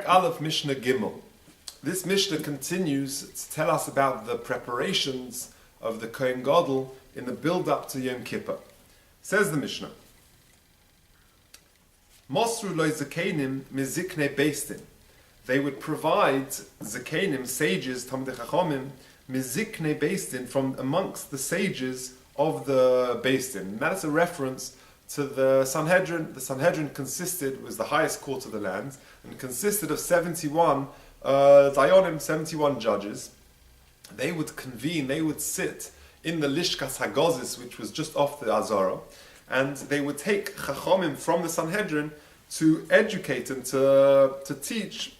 Perek Aleph Mishnah Gimel. This Mishnah continues to tell us about the preparations of the Kohen Gadol in the build-up to Yom Kippur. Says the Mishnah, Mosru loy zakenim miziknei beistin. They would provide zakenim, sages, Talmidei Chachamim, miziknei beistin, from amongst the sages of the beistin. And that is a reference to the Sanhedrin. The Sanhedrin was the highest court of the land, and consisted of 71 dayanim, 71 judges. They would convene, they would sit in the Lishkas Hagozis, which was just off the Azara, and they would take Chachamim from the Sanhedrin to educate and to teach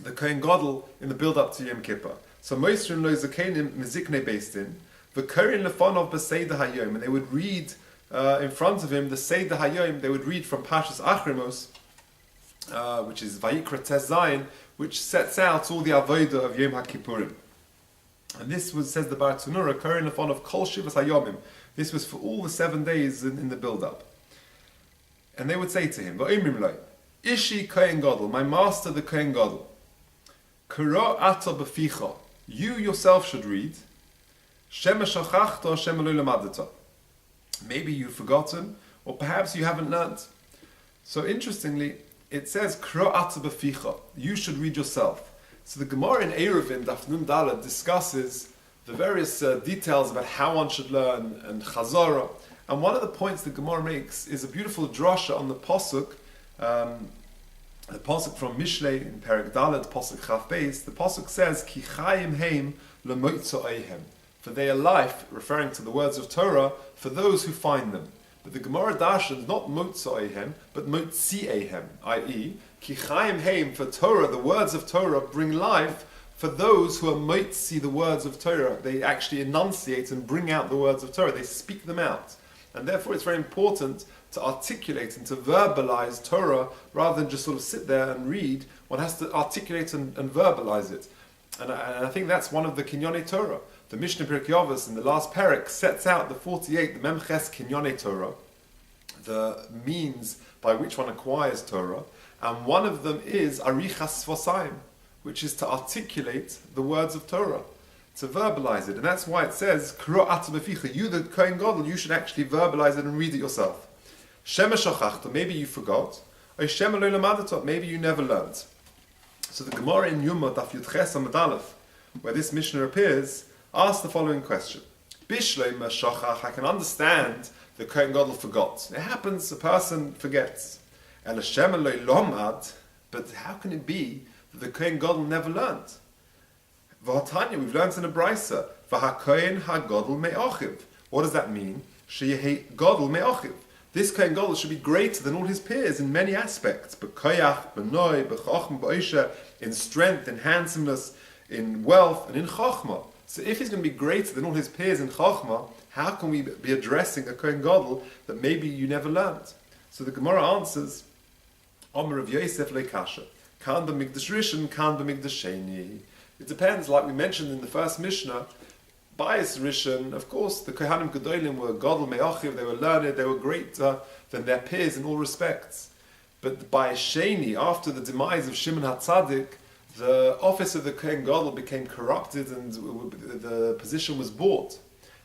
the Kohen Gadol in the build-up to Yom Kippur. So Moisrin lo zakenim miziknei beistin, v'korin lefonov b'seidah hayom, and they would read in front of him the Seidah Hayom. They would read from Pashas Achrimos, which is Vayikra Tes Zayin, which sets out all the avodah of Yom HaKippurim. And this was, says the Bar Tanura, Korin Lefon of Kol Shivas Hayomim. This was for all the 7 days in the build-up. And they would say to him, Va'imrim Loi, Ishi Kohen Gadol, my master the Kohen Gadol, Kuro Ato B'ficha, you yourself should read, Shema Shachachta, Shema Lo Lamadata. Maybe you've forgotten, or perhaps you haven't learnt. So interestingly, it says, Kro ata b'ficha, you should read yourself. So the Gemara in Eruvin, Daf Nun Daled, discusses the various details about how one should learn, and Chazara. And one of the points the Gemara makes is a beautiful drasha on the Pasuk, the Pasuk from Mishlei in Perek Daled, Pasuk Chaf Beis. The Pasuk says, Ki chayim heim lemoitzo eihem. For they are life, referring to the words of Torah, for those who find them. But the Gemara darshans not motza'ehem, but motzi'ehem, i.e., ki chayim heim, for Torah, the words of Torah bring life for those who are motzi, the words of Torah. They actually enunciate and bring out the words of Torah. They speak them out. And therefore it's very important to articulate and to verbalize Torah, rather than just sort of sit there and read. One has to articulate and verbalize it. And I think that's one of the Kinyonei Torah. The Mishnah Pirkei Avos in the last parak sets out the 48, the Memches Kinyonei Torah, the means by which one acquires Torah, and one of them is Arichas Svosayim, which is to articulate the words of Torah, to verbalize it. And that's why it says, Kro ata b'ficha, you the Kohen Gadol, you should actually verbalize it and read it yourself. Shema shachachta, maybe you forgot, or Shema lo lamadato, maybe you never learned. So the Gemara in Yomא, Daf Yudches Amud Aleph, where this Mishnah appears, asks the following question. Bishlei shachach, I can understand the Kohen Gadol forgot. It happens, a person forgets. El Shema lo lomad, but how can it be that the Kohen Gadol never learned? V'hatanya, we've learned in a brisa, v'hakohen hagadol me'ochiv. What does that mean? Sheyehi gadol me'ochiv. This Kohen Gadol should be greater than all his peers in many aspects. B'koyach, b'noi, b'chochm, b'oisha, in strength, in handsomeness, in wealth, and in chokhmah. So if he's going to be greater than all his peers in chokhmah, how can we be addressing a Kohen Gadol that maybe you never learned? So the Gemara answers, Omer of Yosef le'kasha, kan b'mikdash rishon, kan b'mikdash sheni. It depends, like we mentioned in the first Mishnah, Bias Rishon, of course, the Kohanim Gedolim were Gadol Me'achiv, they were learned, they were greater than their peers in all respects. But by Sheni, after the demise of Shimon HaTzadik, the office of the Kohen Gadol became corrupted and the position was bought.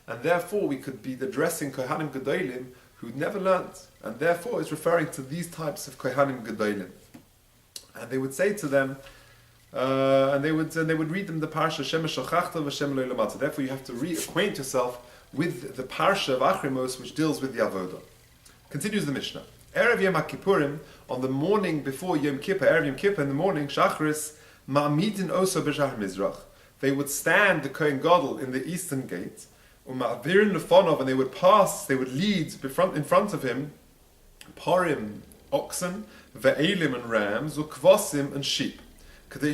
And therefore we could be addressing Kohanim Gedolim who'd never learned. And therefore it's referring to these types of Kohanim Gedolim. And they would say to them, and they would read them the parsha Shema Shochachta v'Shem Lo Lamata. Therefore, you have to reacquaint yourself with the parsha of Achrimos, which deals with the avodah. Continues the Mishnah. Erev Yom HaKippurim, on the morning before Yom Kippur, Erev Yom Kippur in the morning, Shachris Ma'amidin Oso B'Shar Mizrach. They would stand the Kohen Gadol in the eastern gate, U'Ma'avirin Lefonov, and they would pass, they would lead in front of him, Parim, oxen, Ve'elim and rams, U'Kvosim and sheep. So that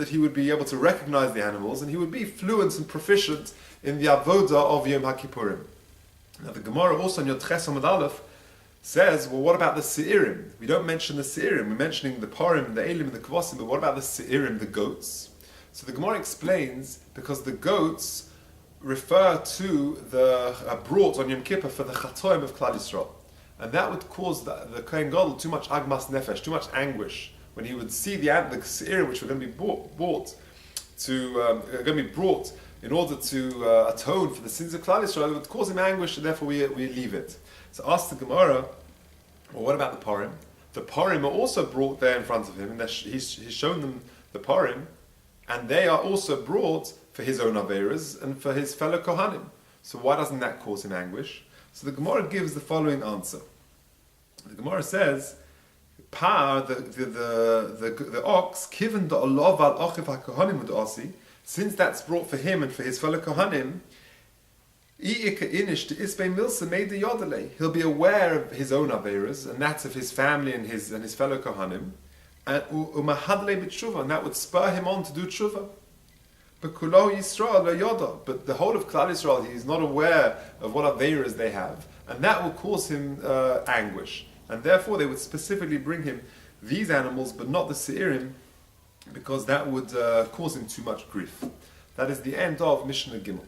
he would be able to recognize the animals and he would be fluent and proficient in the avodah of Yom HaKippurim. Now the Gemara also in Yotches Amud Aleph says, well, what about the Seirim? We don't mention the Seirim, we're mentioning the Parim, the Elim, and the Kvosim, but what about the Seirim, the goats? So the Gemara explains, because the goats refer to the brought on Yom Kippur for the Chatoim of Klal Yisrael. and that would cause the Kohen Gadol too much agmas nefesh, too much anguish, when he would see the se'irim which were going to be brought in order to atone for the sins of Klal Yisrael. It would cause him anguish, and therefore we leave it. So ask the Gemara, well, what about the Purim? The Purim are also brought there in front of him, and he's shown them the Purim, and they are also brought for his own Averas and for his fellow Kohanim. So why doesn't that cause him anguish? So the Gemara gives the following answer. The Gemara says, "Par the ox kiven the olav al ochiv haKohanim udasi." Since that's brought for him and for his fellow Kohanim, he'll be aware of his own Averas, and that's of his family and his fellow Kohanim, and that would spur him on to do tshuva. But the whole of Klal Yisrael, he is not aware of what Averas they have, and that will cause him anguish. And therefore they would specifically bring him these animals, but not the se'irim, because that would cause him too much grief. That is the end of Mishnah Gimel.